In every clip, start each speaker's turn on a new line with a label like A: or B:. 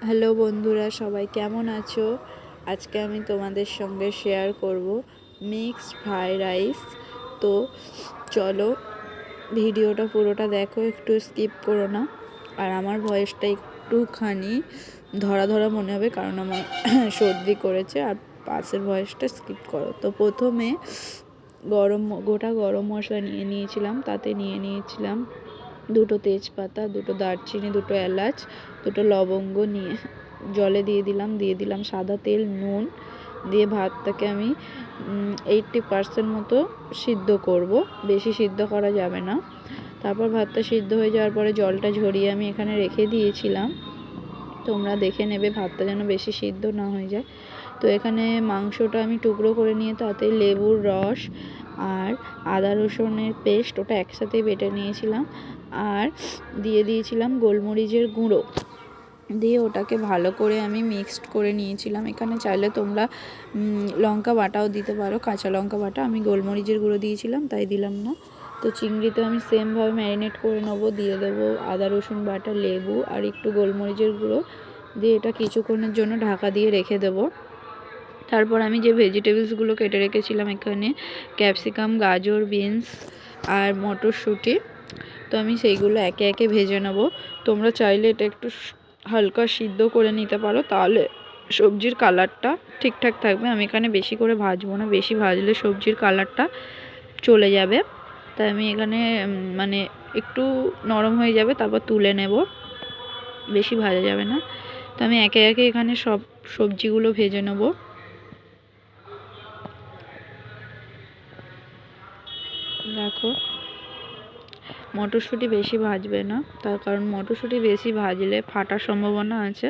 A: Hello বন্ধুরা, সবাই কেমন আছো? আজকে আমি তোমাদের সঙ্গে শেয়ার করব মিক্সড ফ্রাইড রাইস। তো চলো ভিডিওটা পুরোটা দেখো, একটু স্কিপ করো না। আর আমার ভয়েসটা একটুখানি ধরা ধরা মনে হবে, কারণ আমার সর্দি করেছে। আর পাশের ভয়েসটা স্কিপ করো। তো প্রথমে গোটা গরম মশলা নিয়েছিলাম। তাতে নিয়েছিলাম দুটো তেজপাতা, দুটো দারচিনি, দুটো এলাচ, দুটো লবঙ্গ নিয়ে জলে দিয়ে দিলাম সাদা তেল, নুন দিয়ে ভাতটাকে আমি 80% মতো সিদ্ধ করব। বেশি সিদ্ধ করা যাবে না। তারপর ভাতটা সিদ্ধ হয়ে যাওয়ার পরে জলটা ঝরিয়ে আমি এখানে রেখে দিয়েছিলাম। তোমরা দেখে নেবে ভাতটা যেন বেশি সিদ্ধ না হয়ে যায়। তো এখানে মাংসটা আমি টুকরো করে নিয়ে তাতে লেবুর রস আর আদা রসুনের পেস্ট, ওটা একসাথে বেটে নিয়েছিলাম। আর দিয়ে দিয়েছিলাম গোলমরিচের গুঁড়ো, দিয়ে ওটাকে ভালো করে আমি মিক্সড করে নিয়েছিলাম। এখানে চাইলে তোমরা লঙ্কা বাটাও দিতে পারো, কাঁচা লঙ্কা বাটা। আমি গোলমরিচের গুঁড়ো দিয়েছিলাম, তাই দিলাম না। তো চিংড়িতে আমি সেমভাবে ম্যারিনেট করে নেবো। দিয়ে দেবো আদা রসুন বাটা, লেবু আর একটু গোলমরিচের গুঁড়ো দিয়ে এটা কিছুক্ষণের জন্য ঢাকা দিয়ে রেখে দেবো। তারপর আমি যে ভেজিটেবলসগুলো কেটে রেখেছিলাম, এখানে ক্যাপসিকাম, গাজর, বিনস আর মটরশুঁটি, তো আমি সেইগুলো একে একে ভেজে নেব। তোমরা চাইলে এটা একটু হালকা সিদ্ধ করে নিতে পারো, তাহলে সবজির কালারটা ঠিকঠাক থাকবে। আমি এখানে বেশি করে ভাজবো না, বেশি ভাজলে সবজির কালারটা চলে যাবে। তাই আমি এখানে মানে একটু নরম হয়ে যাবে, তারপর তুলে নেব, বেশি ভাজা যাবে না। তো আমি একে একে এখানে সব সবজিগুলো ভেজে নেব। দেখো, মটরশুঁটি বেশি ভাজবে না, তার কারণ মটরশুঁটি বেশি ভাজলে ফাটার সম্ভাবনা আছে।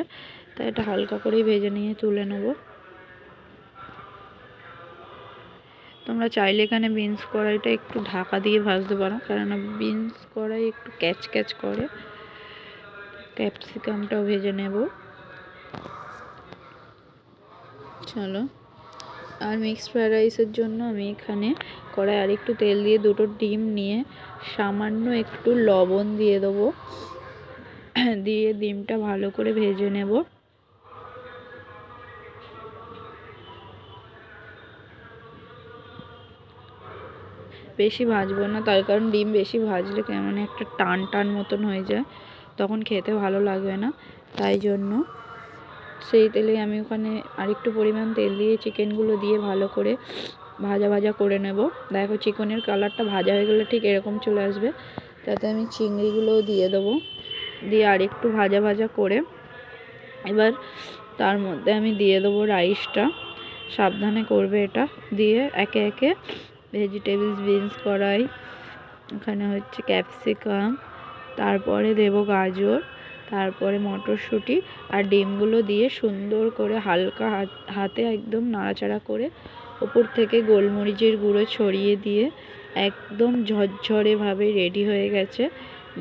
A: তাই এটা হালকা করেই ভেজে নিয়ে তুলে নেব। তোমরা চাইলে এখানে বিনস কড়াইটা একটু ঢাকা দিয়ে ভাজতে পারো, কেননা বিনস কড়াই একটু ক্যাচ ক্যাচ করে। ক্যাপসিকামটাও ভেজে নেব। চলো, আর মিক্সড ফ্রাইড রাইসের জন্য আমি এখানে কড়াই আর একটু তেল দিয়ে দুটো ডিম নিয়ে সামান্য একটু লবণ দিয়ে দেবো, দিয়ে ডিমটা ভালো করে ভেজে নেব। বেশি ভাজবো না, তার কারণ ডিম বেশি ভাজলে কেমন একটা টান টান মতন হয়ে যায়, তখন খেতে ভালো লাগবে না। তাই জন্য সেই তেলেই আমি ওখানে আরেকটু পরিমাণ তেল দিয়ে চিকেনগুলো দিয়ে ভালো করে ভাজা ভাজা করে নেব। দেখো, চিকেনের কালারটা ভাজা হয়ে গেলে ঠিক এরকম চলে আসবে। তাতে আমি চিংড়িগুলোও দিয়ে দেবো, দিয়ে আরেকটু ভাজা ভাজা করে এবার তার মধ্যে আমি দিয়ে দেবো রাইসটা। সাবধানে করবে এটা। দিয়ে একে একে ভেজিটেবলস, বিনস কড়াই, এখানে হচ্ছে ক্যাপসিকাম, তারপরে দেব গাজর, তারপরে মটরশুঁটি আর ডিমগুলো দিয়ে সুন্দর করে হালকা হাতে একদম নাড়াচাড়া করে ওপর থেকে গোলমরিচের গুঁড়ো ছড়িয়ে দিয়ে একদম ঝরঝরেভাবে রেডি হয়ে গেছে।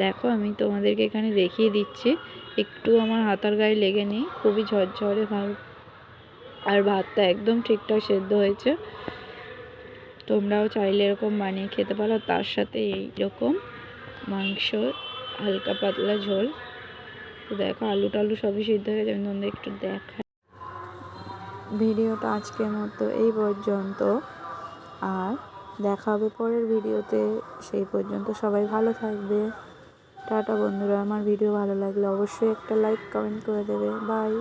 A: দেখো, আমি তোমাদেরকে এখানে দেখিয়ে দিচ্ছি, একটু আমার হাতার গায়ে লেগে নেই, খুবই ঝরঝরে ভাব। আর ভাতটা একদম ঠিকঠাক সেদ্ধ হয়েছে। তোমরাও চাইলে এরকম বানিয়ে খেতে পারো। তার সাথে এইরকম মাংস, হালকা পাতলা ঝোল। তো দেখো, আলু টালু সবই সিদ্ধ হয়ে গেছে। আমি তোমাদের একটু দেখাই। ভিডিওটা আজকের মতো এই পর্যন্ত, আর দেখা হবে পরের ভিডিওতে। সেই পর্যন্ত সবাই ভালো থাকবে। টাটা বন্ধুরা। আমার ভিডিও ভালো লাগলে অবশ্যই একটা লাইক কমেন্ট করে দেবে। বাই।